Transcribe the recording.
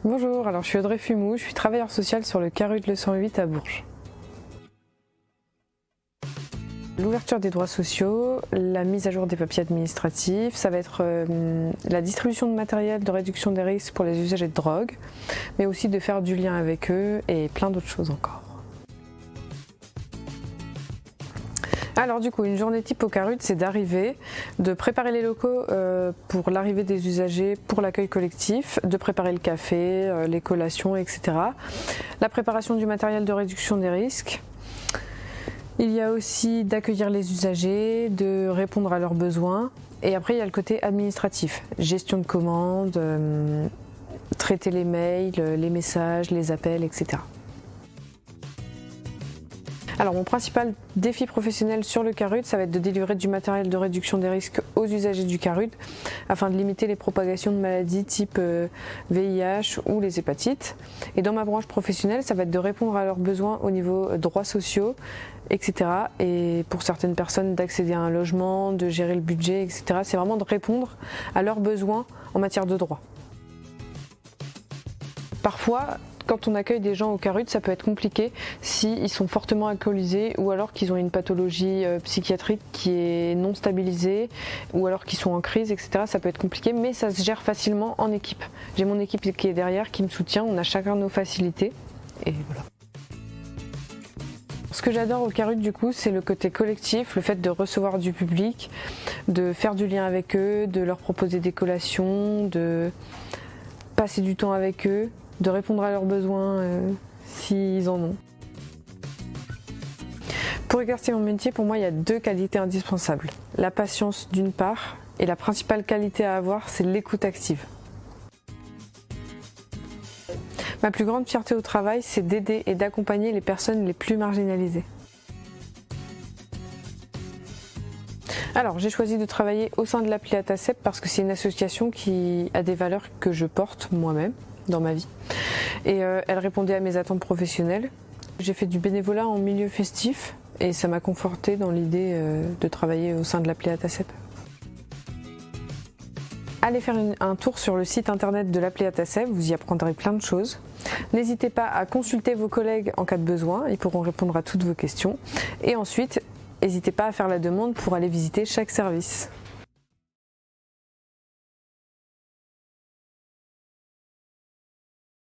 Bonjour, alors je suis Audrey Fumou, je suis travailleur social sur le CARUD Le 108 à Bourges. L'ouverture des droits sociaux, la mise à jour des papiers administratifs, ça va être la distribution de matériel de réduction des risques pour les usagers de drogue, mais aussi de faire du lien avec eux et plein d'autres choses encore. Alors du coup, une journée type au CARUD, c'est d'arriver, de préparer les locaux pour l'arrivée des usagers, pour l'accueil collectif, de préparer le café, les collations, etc. La préparation du matériel de réduction des risques. Il y a aussi d'accueillir les usagers, de répondre à leurs besoins. Et après, il y a le côté administratif, gestion de commandes, traiter les mails, les messages, les appels, etc. Alors mon principal défi professionnel sur le CARUD, ça va être de délivrer du matériel de réduction des risques aux usagers du CARUD afin de limiter les propagations de maladies type VIH ou les hépatites. Et dans ma branche professionnelle, ça va être de répondre à leurs besoins au niveau droits sociaux, etc. Et pour certaines personnes d'accéder à un logement, de gérer le budget, etc. C'est vraiment de répondre à leurs besoins en matière de droits. Parfois, quand on accueille des gens au CARUD, ça peut être compliqué s'ils sont fortement alcoolisés ou alors qu'ils ont une pathologie psychiatrique qui est non stabilisée ou alors qu'ils sont en crise, etc. Ça peut être compliqué, mais ça se gère facilement en équipe. J'ai mon équipe qui est derrière, qui me soutient, on a chacun nos facilités et voilà. Ce que j'adore au CARUD du coup, c'est le côté collectif, le fait de recevoir du public, de faire du lien avec eux, de leur proposer des collations, de passer du temps avec eux, de répondre à leurs besoins s'ils en ont. Pour exercer mon métier, pour moi, il y a deux qualités indispensables. La patience d'une part, et la principale qualité à avoir, c'est l'écoute active. Ma plus grande fierté au travail, c'est d'aider et d'accompagner les personnes les plus marginalisées. Alors, j'ai choisi de travailler au sein de l'appli ATACEP parce que c'est une association qui a des valeurs que je porte moi-même dans ma vie. Et elle répondait à mes attentes professionnelles. J'ai fait du bénévolat en milieu festif et ça m'a confortée dans l'idée de travailler au sein de l'appli ATACEP. Allez faire un tour sur le site internet de l'appli ATACEP, vous y apprendrez plein de choses. N'hésitez pas à consulter vos collègues en cas de besoin, ils pourront répondre à toutes vos questions. Et ensuite, n'hésitez pas à faire la demande pour aller visiter chaque service.